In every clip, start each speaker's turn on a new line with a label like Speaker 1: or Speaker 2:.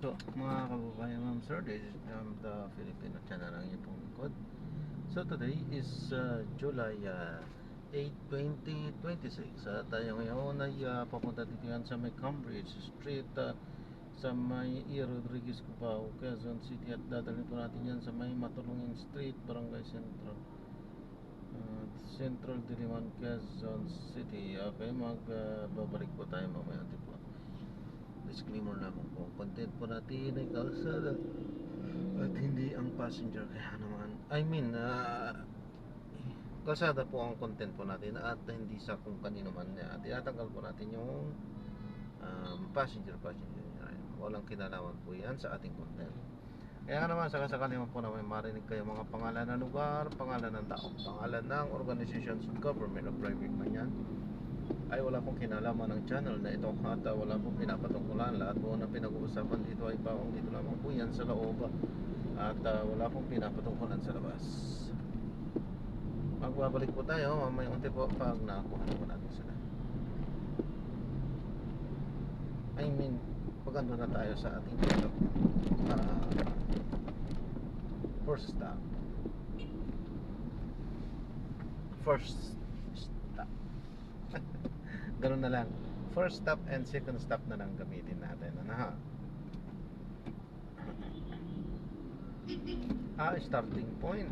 Speaker 1: po mga kababayan, ma'am sir. This is the Filipino channel ng iyong lingkod. So today is July 8, 2026. Tayo ngayon ay papunta dito yan sa may Cambridge Street, sa may E. Rodriguez Cubao, Quezon City, at dadalhin po natin yan sa may Matulungin Street, Barangay Central, Central Diliman, Quezon City. Okay, magbabalik po tayo mamaya. Po, disclaimer naman po, content po natin ay kalsada at hindi ang passenger. Kaya naman, kalsada po ang content po natin at hindi sa kung kanino man. Tinatanggal po natin yung passenger. Walang kinalaman po yan sa ating content. Kaya naman, sakasakali naman po na may marinig kayo mga pangalan ng lugar, pangalan ng tao, pangalan ng organizations, government o private man yan, ay wala pong kinalaman ng channel na ito at wala pong pinapatungkulan. Lahat po na pinag-uusapan dito ay bawang dito lamang po yan sa loob at wala pong pinapatungkulan sa labas. Magbabalik po tayo mamaya unti po pag nakakuha na po natin sila. Pag ando na tayo sa ating first stop. Ganun na lang. First stop and second stop na lang gamitin natin. Starting point.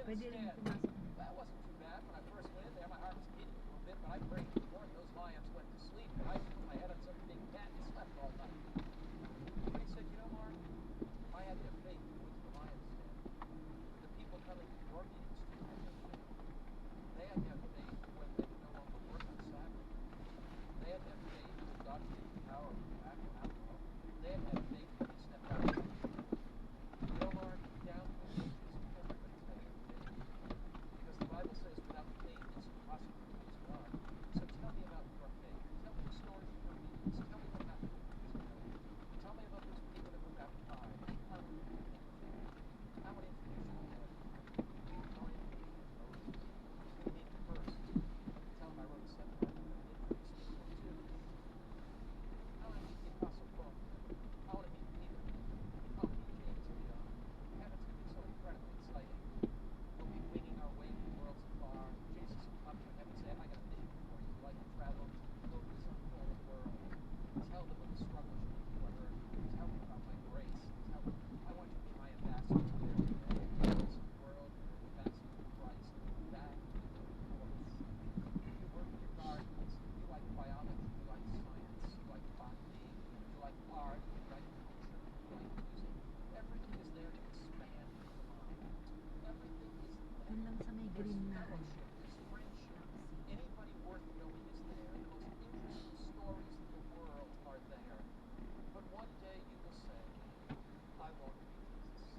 Speaker 2: Pwede rin pumasok.
Speaker 3: That wasn't too bad. When I first went in there, my heart was beating a little bit, but I prayed to the Lord. Those lions went to sleep, and I put my head on some big cat and slept all night. But he said, you know, Mark, if I had their faith, you went to the lion's den. The people coming to your meetings too had their faith. They had their faith when they could no longer work on Sabbath. They had their faith when God gave the power of tobacco and alcohol. They had their faith when they stepped out of the You know, Mark, down through the ages, everybody's had their faith. Because the Bible says without faith it's impossible to please God. So tell me about your faith. Tell me the stories of your meetings. Tell me what happened with these guys. Tell me about those people that were baptized. How many people came to faith? How many traditions you had? How many people came to Moses? Who do you meet first? Tell him I wrote a seminar that I did for this people too. I want to meet the Apostle Paul. I want to meet Peter. I want to meet James and John. Heaven's going to be so incredibly exciting. We'll be winging our way through worlds afar. Jesus will come to heaven and say, I got a mission for you. You'd like to travel globally all the world. Tell them of the struggles you went through on earth. Tell them about my grace. Tell them, I want you to be my ambassador there today. In this world, you're an ambassador of Christ. That is your voice. You work in your gardens. You like biology. You like science. You like botany. You like art. You like culture. You like music. Everything is there to expand the mind. Everything is there.
Speaker 2: Doon lang sa may
Speaker 3: There's
Speaker 2: green na ano.
Speaker 3: fellowship, there's friendship. Anybody worth knowing is there. The most interesting stories in the world are there. But one day you will say, I long to meet Jesus.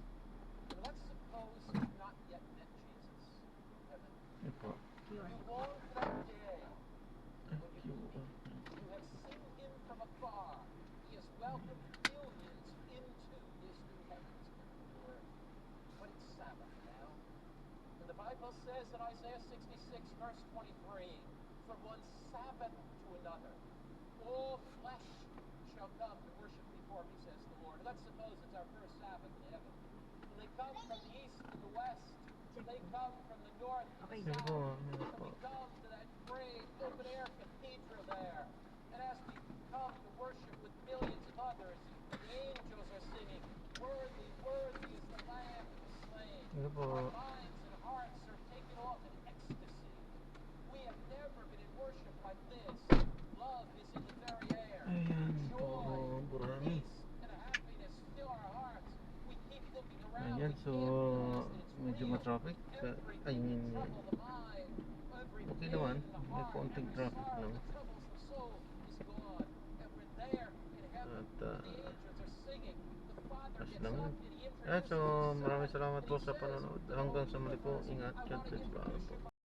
Speaker 3: And let's suppose you've not yet met Jesus in heaven.
Speaker 1: Yun po.
Speaker 2: Yun.
Speaker 3: You long for that day when you will meet him. You have seen him from afar. He has welcomed millions into his new heavens and new earth. But it's Sabbath now. And the Bible says in Isaiah 66, verse 23, from one Sabbath to another, all flesh shall come to worship before me, says the Lord. Let's suppose it's our first Sabbath in heaven. And they come from the east and the west. They come from the north and
Speaker 2: Okay.
Speaker 3: the
Speaker 1: Yun
Speaker 3: south.
Speaker 1: po. Yun
Speaker 3: And
Speaker 1: po.
Speaker 3: we come to that great open-air cathedral there. And as we come to worship with millions of others, the angels are singing, worthy, worthy is the Lamb that was slain.
Speaker 1: Yun po.
Speaker 3: Our minds and hearts are taken off in ecstasy. We have never been in worship like this. Love is in the very air.
Speaker 1: Ayan po.
Speaker 3: Joy,
Speaker 1: Burani.
Speaker 3: peace, and happiness fill our hearts. We keep looking around.
Speaker 1: Ayan,
Speaker 3: We
Speaker 1: so
Speaker 3: can't realize that it's
Speaker 1: medyo
Speaker 3: real.
Speaker 1: ma-traffic.
Speaker 3: Everything that trouble the mind, every
Speaker 1: Okay
Speaker 3: pain
Speaker 1: naman.
Speaker 3: in the
Speaker 1: May
Speaker 3: heart,
Speaker 1: konting
Speaker 3: every
Speaker 1: traffic
Speaker 3: sorrow
Speaker 1: lang.
Speaker 3: that troubles the soul is gone. And we're there in heaven.
Speaker 1: At
Speaker 3: The angels are singing. The Father
Speaker 1: as
Speaker 3: gets
Speaker 1: lang
Speaker 3: up
Speaker 1: yun.
Speaker 3: and he
Speaker 1: Ayan,
Speaker 3: introduces
Speaker 1: so
Speaker 3: his Son.
Speaker 1: maraming salamat
Speaker 3: And
Speaker 1: po
Speaker 3: he
Speaker 1: sa
Speaker 3: says,
Speaker 1: panonood.
Speaker 3: "The
Speaker 1: Hanggang
Speaker 3: whole
Speaker 1: sa muli po.
Speaker 3: universe,
Speaker 1: Ingat.
Speaker 3: I
Speaker 1: God
Speaker 3: want to
Speaker 1: bless. Paalam
Speaker 3: introduce
Speaker 1: po.
Speaker 3: you